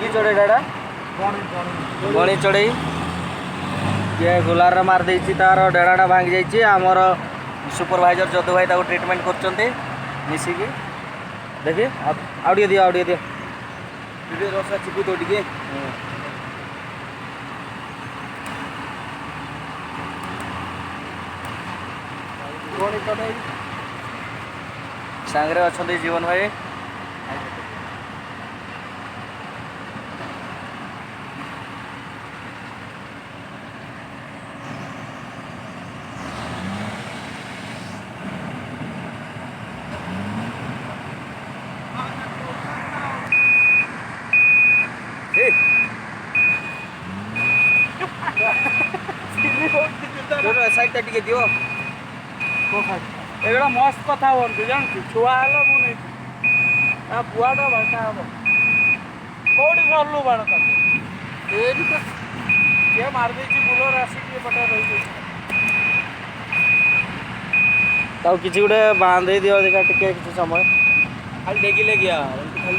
कि चढ़ेटा बणी चढ़ई ये गुलार मार देछि तार डेड़ाटा भांगी जाइए आमर सुपरवाइजर जदू भाई ताको ट्रीटमेंट कर मिसिकी देखिए आउडियो दियो रसा चिपु तो टिके सांगरे अच्छा जीवन भाई साइड टे दियो एगुड़ा मस्त कथा हूँ जानती छुआ हेल्ला मुझे बुआटा बाटा हम कौटी सरलु बाड़ किए मारदे बुलर आसिक पटा रही कि गोटे बांधे दियो देखा टिके किसी समय खाली डेगिले गया खाली